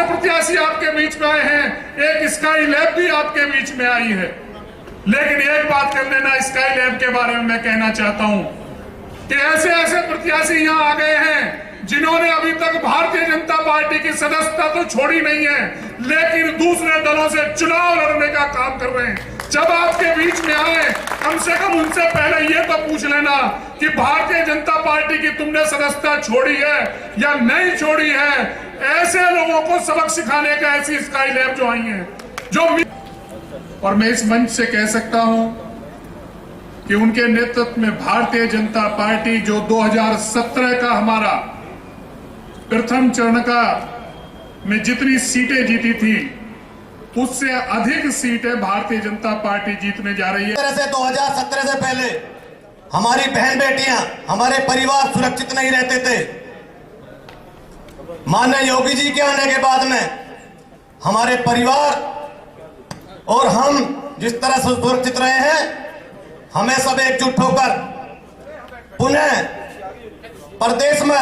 से प्रत्याशी आपके बीच में आए हैं, एक स्काई लैब भी आपके बीच में आई है। लेकिन एक बात कर लेना, स्काई लैब के बारे में मैं कहना चाहता हूं कि ऐसे ऐसे प्रत्याशी यहां आ गए हैं जिन्होंने अभी तक भारतीय जनता पार्टी की सदस्यता तो छोड़ी नहीं है, लेकिन दूसरे दलों से चुनाव लड़ने का काम कर रहे हैं। जब आपके बीच में आए, कम से कम उनसे पहले ये तो पूछ लेना कि भारतीय जनता पार्टी की तुमने सदस्यता छोड़ी है या नहीं छोड़ी है। ऐसे लोगों को सबक सिखाने का ऐसी स्काई लैब जो आई है, जो और मैं इस मंच से कह सकता हूं कि उनके नेतृत्व में भारतीय जनता पार्टी जो 2017 का हमारा प्रथम चरण का में जितनी सीटें जीती थी, उससे अधिक सीटें भारतीय जनता पार्टी जीतने जा रही है। तरह से 2017 से पहले हमारी बहन बेटियां, हमारे परिवार सुरक्षित नहीं रहते थे। माननीय योगी जी के आने के बाद में हमारे परिवार और हम जिस तरह से सुरक्षित रहे हैं, हमें सब एकजुट होकर पुनः प्रदेश में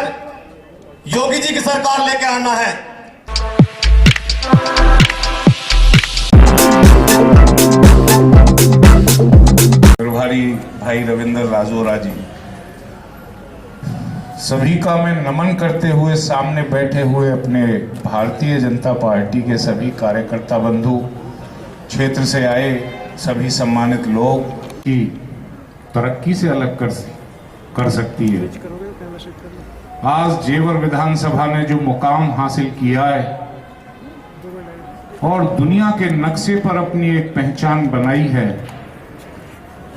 योगी जी की सरकार लेके आना है। प्रभारी भाई रविंद्र राजोरा जी, सभी का मैं नमन करते हुए सामने बैठे हुए अपने भारतीय जनता पार्टी के सभी कार्यकर्ता बंधु, क्षेत्र से आए सभी सम्मानित लोग की तरक्की से अलग कर सकती है। आज जेवर विधानसभा ने जो मुकाम हासिल किया है और दुनिया के नक्शे पर अपनी एक पहचान बनाई है,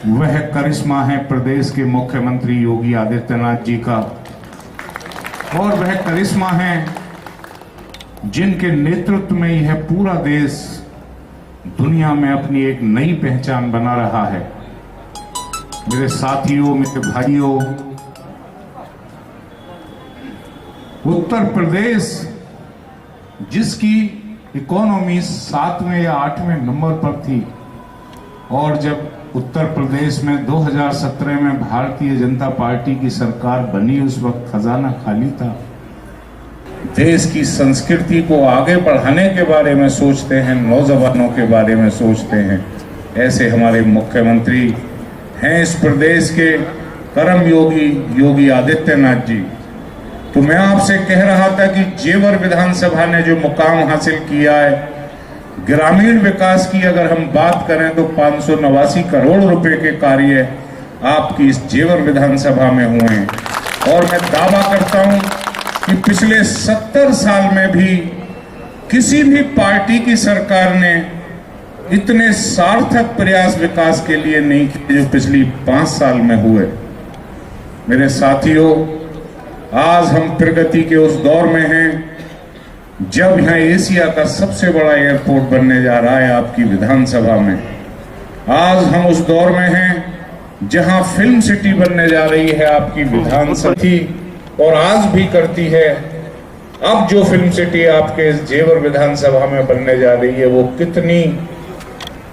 वह करिश्मा है प्रदेश के मुख्यमंत्री योगी आदित्यनाथ जी का, और वह करिश्मा है जिनके नेतृत्व में यह पूरा देश दुनिया में अपनी एक नई पहचान बना रहा है। मेरे साथियों, मेरे भाइयों, उत्तर प्रदेश जिसकी इकोनॉमी 7वें या 8वें नंबर पर थी, और जब उत्तर प्रदेश में 2017 में भारतीय जनता पार्टी की सरकार बनी, उस वक्त खजाना खाली था। देश की संस्कृति को आगे बढ़ाने के बारे में सोचते हैं, नौजवानों के बारे में सोचते हैं। ऐसे हमारे मुख्यमंत्री हैं इस प्रदेश के कर्म योगी योगी आदित्यनाथ जी। तो मैं आपसे कह रहा था कि जेवर विधानसभा ने जो मुकाम हासिल किया है, ग्रामीण विकास की अगर हम बात करें तो 589 करोड़ रुपए के कार्य आपकी इस जेवर विधानसभा में हुए हैं। और मैं दावा करता हूं कि पिछले 70 साल में भी किसी भी पार्टी की सरकार ने इतने सार्थक प्रयास विकास के लिए नहीं किए जो पिछली 5 साल में हुए। मेरे साथियों, आज हम प्रगति के उस दौर में हैं जब यहां एशिया का सबसे बड़ा एयरपोर्ट बनने जा रहा है आपकी विधानसभा में। आज हम उस दौर में हैं जहां फिल्म सिटी बनने जा रही है आपकी विधानसभा, और आज भी करती है। अब जो फिल्म सिटी आपके इस जेवर विधानसभा में बनने जा रही है, वो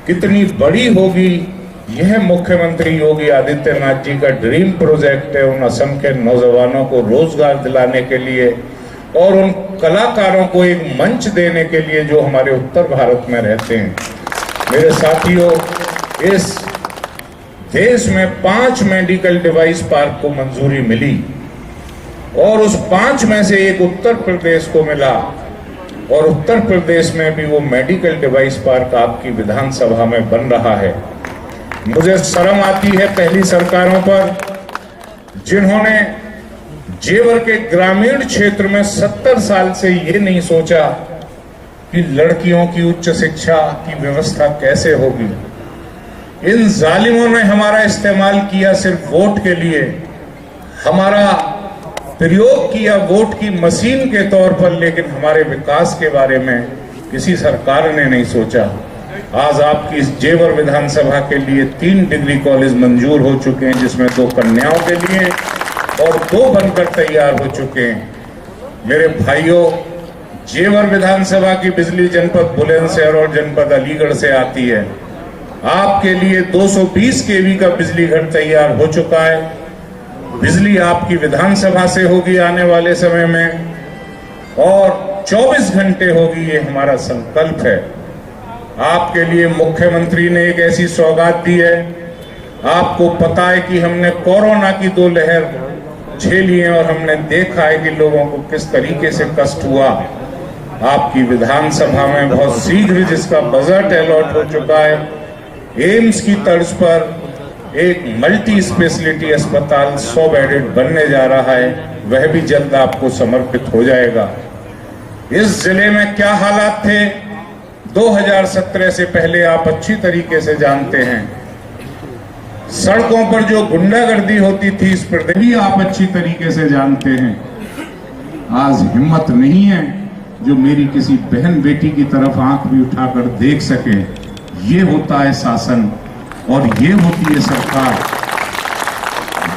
कितनी बड़ी होगी, यह मुख्यमंत्री योगी आदित्यनाथ जी का ड्रीम प्रोजेक्ट है। उन असम के नौजवानों को रोजगार दिलाने के लिए और उन कलाकारों को एक मंच देने के लिए जो हमारे उत्तर भारत में रहते हैं। मेरे साथियों, इस देश में 5 मेडिकल डिवाइस पार्क को मंजूरी मिली, और उस 5 में से एक उत्तर प्रदेश को मिला, और उत्तर प्रदेश में भी वो मेडिकल डिवाइस पार्क आपकी विधानसभा में बन रहा है। मुझे शर्म आती है पहली सरकारों पर जिन्होंने जेवर के ग्रामीण क्षेत्र में 70 साल से ये नहीं सोचा कि लड़कियों की उच्च शिक्षा की व्यवस्था कैसे होगी। इन जालिमों ने हमारा इस्तेमाल किया सिर्फ वोट के लिए, हमारा प्रयोग किया वोट की मशीन के तौर पर, लेकिन हमारे विकास के बारे में किसी सरकार ने नहीं सोचा। आज आपकी इस जेवर विधानसभा के लिए 3 डिग्री कॉलेज मंजूर हो चुके हैं, जिसमें 2 कन्याओं के लिए और 2 बनकर तैयार हो चुके हैं। मेरे भाइयों, जेवर विधानसभा की बिजली जनपद बुलंदशहर और जनपद अलीगढ़ से आती है। आपके लिए 220 केवी का बिजली घर तैयार हो चुका है। बिजली आपकी विधानसभा से होगी आने वाले समय में, और 24 घंटे होगी, ये हमारा संकल्प है। आपके लिए मुख्यमंत्री ने एक ऐसी सौगात दी है। आपको पता है कि हमने कोरोना की 2 लहर झेली है और हमने देखा है कि लोगों को किस तरीके से कष्ट हुआ। आपकी विधानसभा में बहुत शीघ्र जिसका बजट अलॉट हो चुका है, एम्स की तर्ज पर एक मल्टी स्पेशलिटी अस्पताल 100 बेडेड बनने जा रहा है, वह भी जल्द आपको समर्पित हो जाएगा। इस जिले में क्या हालात थे 2017 से पहले आप अच्छी तरीके से जानते हैं। सड़कों पर जो गुंडागर्दी होती थी इस प्रदेश भी आप अच्छी तरीके से जानते हैं। आज हिम्मत नहीं है जो मेरी किसी बहन बेटी की तरफ आंख भी उठाकर देख सके। ये होता है शासन और ये होती है सरकार।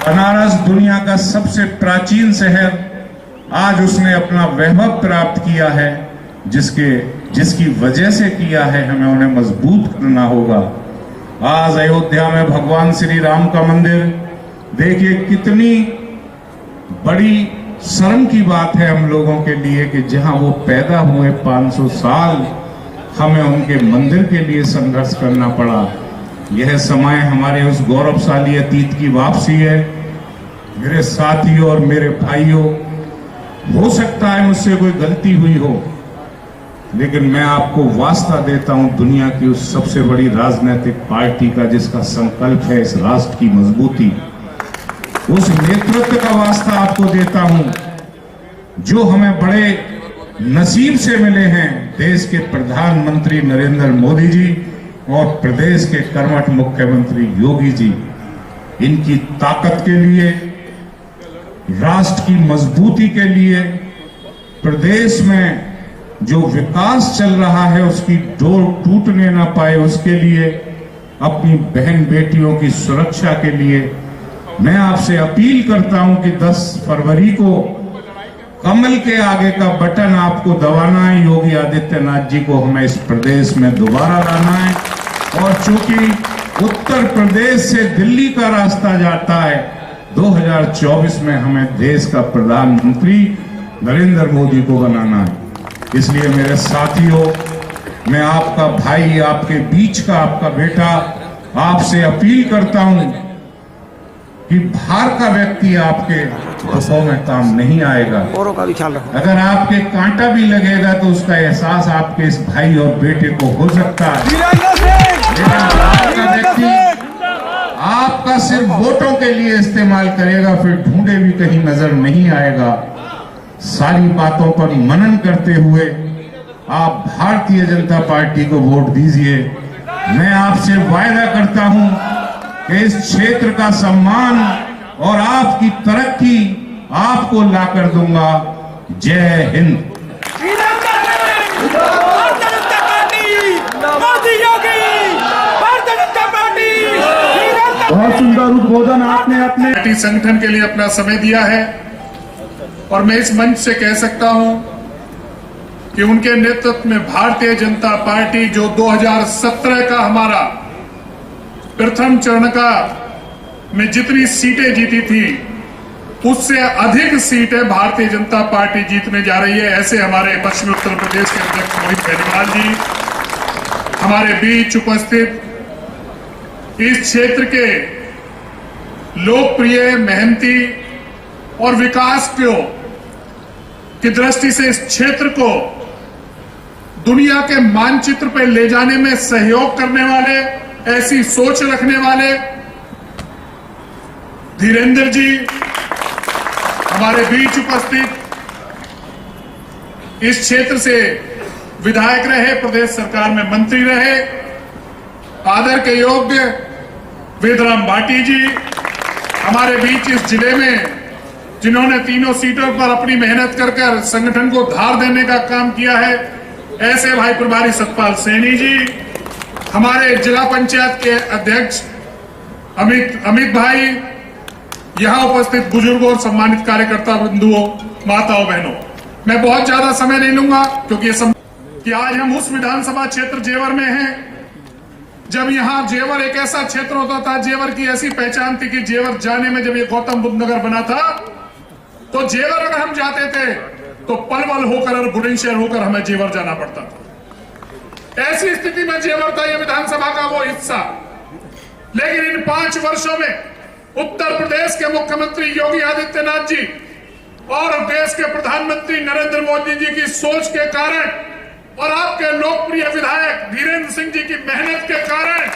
बनारस दुनिया का सबसे प्राचीन शहर, आज उसने अपना वैभव प्राप्त किया है, जिसकी वजह से किया है, हमें उन्हें मजबूत करना होगा। आज अयोध्या में भगवान श्री राम का मंदिर देखिए, कितनी बड़ी शर्म की बात है हम लोगों के लिए कि जहां वो पैदा हुए 500 साल हमें उनके मंदिर के लिए संघर्ष करना पड़ा। यह समय हमारे उस गौरवशाली अतीत की वापसी है। मेरे साथियों और मेरे भाइयों, हो सकता है मुझसे कोई गलती हुई हो, लेकिन मैं आपको वास्ता देता हूं दुनिया की उस सबसे बड़ी राजनीतिक पार्टी का जिसका संकल्प है इस राष्ट्र की मजबूती, उस नेतृत्व का वास्ता आपको देता हूं जो हमें बड़े नसीब से मिले हैं। देश के प्रधानमंत्री नरेंद्र मोदी जी और प्रदेश के कर्मठ मुख्यमंत्री योगी जी। इनकी ताकत के लिए, राष्ट्र की मजबूती के लिए, प्रदेश में जो विकास चल रहा है उसकी डोर टूटने ना पाए उसके लिए, अपनी बहन बेटियों की सुरक्षा के लिए मैं आपसे अपील करता हूं कि 10 फरवरी को कमल के आगे का बटन आपको दबाना है। योगी आदित्यनाथ जी को हमें इस प्रदेश में दोबारा लाना है। और चूंकि उत्तर प्रदेश से दिल्ली का रास्ता जाता है, 2024 में हमें देश का प्रधानमंत्री नरेंद्र मोदी को बनाना है। इसलिए मेरे साथियों, मैं आपका भाई, आपके बीच का आपका बेटा, आपसे अपील करता हूं कि बाहर का व्यक्ति आपके हाथों में काम नहीं आएगा। अगर आपके कांटा भी लगेगा तो उसका एहसास आपके इस भाई और बेटे को हो सकता है, लेकिन बाहर का व्यक्ति आपका सिर्फ वोटों के लिए इस्तेमाल करेगा, फिर ढूंढे भी कहीं नजर नहीं आएगा। सारी बातों पर मनन करते हुए आप भारतीय जनता पार्टी को वोट दीजिए। मैं आपसे वायदा करता हूं कि इस क्षेत्र का सम्मान और आपकी तरक्की आपको लाकर दूंगा। जय हिंद। बहुत सुंदर उद्बोधन आपने अपने पार्टी संगठन के लिए अपना समय दिया है और मैं इस मंच से कह सकता हूं कि उनके नेतृत्व में भारतीय जनता पार्टी जो 2017 का हमारा प्रथम चरण का में जितनी सीटें जीती थी उससे अधिक सीटें भारतीय जनता पार्टी जीतने जा रही है। ऐसे हमारे पश्चिमी उत्तर प्रदेश के अध्यक्ष मोहित बेनीवाल जी हमारे बीच उपस्थित, इस क्षेत्र के लोकप्रिय, मेहनती और विकास की दृष्टि से इस क्षेत्र को दुनिया के मानचित्र पर ले जाने में सहयोग करने वाले, ऐसी सोच रखने वाले धीरेन्द्र जी हमारे बीच उपस्थित, इस क्षेत्र से विधायक रहे, प्रदेश सरकार में मंत्री रहे, आदर के योग्य वेदराम भाटी जी हमारे बीच इस जिले में जिन्होंने तीनों सीटों पर अपनी मेहनत कर संगठन को धार देने का काम किया है, ऐसे भाई प्रभारी सतपाल सैनी जी, हमारे जिला पंचायत के अध्यक्ष अमित भाई, यहां उपस्थित बुजुर्गों और सम्मानित कार्यकर्ता बंधुओं, माताओं, बहनों, मैं बहुत ज्यादा समय नहीं लूंगा क्योंकि कि आज हम उस विधानसभा क्षेत्र जेवर में हैं जब यहां जेवर एक ऐसा क्षेत्र होता था, जेवर की ऐसी पहचान थी कि जेवर जाने में जब ये गौतम बुद्ध नगर बना था तो जेवर अगर हम जाते थे तो पलवल होकर और बुलंदशहर होकर हमें जेवर जाना पड़ता था। ऐसी स्थिति में जेवर था ये विधानसभा का वो हिस्सा। लेकिन इन 5 वर्षों में उत्तर प्रदेश के मुख्यमंत्री योगी आदित्यनाथ जी और देश के प्रधानमंत्री नरेंद्र मोदी जी की सोच के कारण और आपके लोकप्रिय विधायक धीरेन्द्र सिंह जी की मेहनत के कारण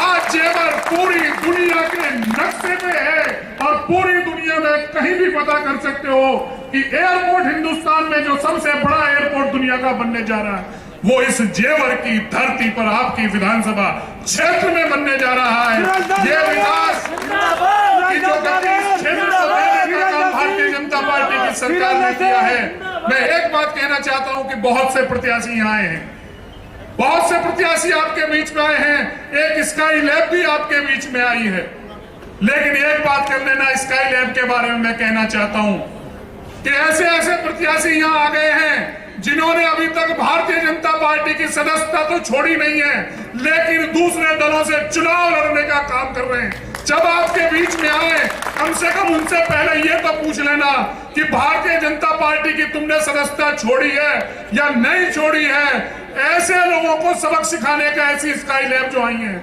आज जेवर पूरी दुनिया के नक्शे पे है और पूरी दुनिया में कहीं भी पता कर सकते हो कि एयरपोर्ट हिंदुस्तान में जो सबसे बड़ा एयरपोर्ट दुनिया का बनने जा रहा है वो इस जेवर की धरती पर आपकी विधानसभा क्षेत्र में बनने जा रहा है। ये विकास की जो गति इस क्षेत्र को देने का काम भारतीय जनता पार्टी की सरकार ने किया है। मैं एक बात कहना चाहता हूं कि बहुत से प्रत्याशी यहाँ आए हैं, बहुत से प्रत्याशी आपके बीच में आए हैं, एक स्काई लैब भी आपके बीच में आई है। लेकिन एक बात कर लेना, स्काई लैब के बारे में मैं कहना चाहता हूं कि ऐसे ऐसे प्रत्याशी यहाँ आ गए हैं जिन्होंने अभी तक भारतीय जनता पार्टी की सदस्यता तो छोड़ी नहीं है, लेकिन दूसरे दलों से चुनाव लड़ने का काम कर रहे हैं। जब आपके बीच में आए कम से कम उनसे पहले ये तो पूछ लेना कि भारतीय जनता पार्टी की तुमने सदस्यता छोड़ी है या नहीं छोड़ी है। ऐसे लोगों को सबक सिखाने का ऐसी स्काई लैब जो आई है,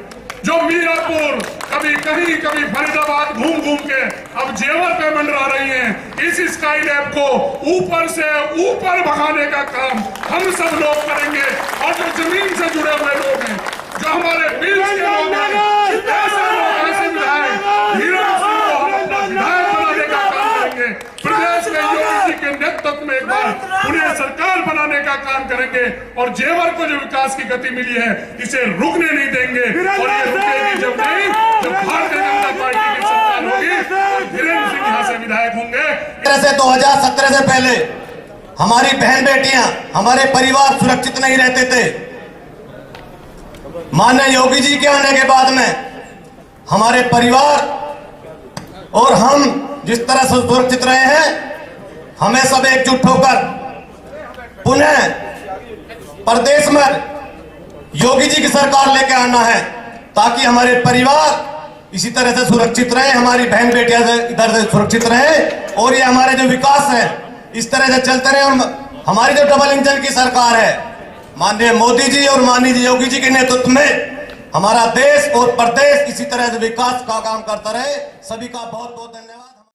जो मीरापुर कभी कहीं कभी फरीदाबाद घूम घूम के अब जेवर पे मंडरा रही हैं, इस स्काई लैब को ऊपर से ऊपर भगाने का काम हम सब लोग करेंगे। और जो जमीन से जुड़े हुए लोग हैं, जो हमारे बीच के लोग हैं, ऐसे लोग ऐसे विधायक धीरेन्द्र सिंह को हम अपना विधायक बनाने का काम करेंगे। प्रदेश में योगी जी के नेतृत्व में एक बार उन्हें सरकार बनाने का काम करेंगे और जेवर को जो विकास की गति मिली है इसे रुकने नहीं देंगे। और ये रुकेगी जब नहीं, जब भारतीय जनता पार्टी की सरकार होगी तो धीरेन्द्र सिंह यहाँ से विधायक होंगे। 2017 से पहले हमारी बहन बेटियां, हमारे परिवार सुरक्षित नहीं रहते थे। माननीय योगी जी के आने के बाद में हमारे परिवार और हम जिस तरह से सुरक्षित रहे हैं, हमें सब एकजुट होकर पुनः प्रदेश में योगी जी की सरकार लेके आना है ताकि हमारे परिवार इसी तरह से सुरक्षित रहे, हमारी बहन बेटियां इधर से सुरक्षित रहे और ये हमारे जो विकास है इस तरह से चलते रहे। और हमारी जो डबल इंजन की सरकार है माननीय मोदी जी और माननीय योगी जी के नेतृत्व में हमारा देश और प्रदेश इसी तरह से विकास का काम करता रहे। सभी का बहुत बहुत धन्यवाद।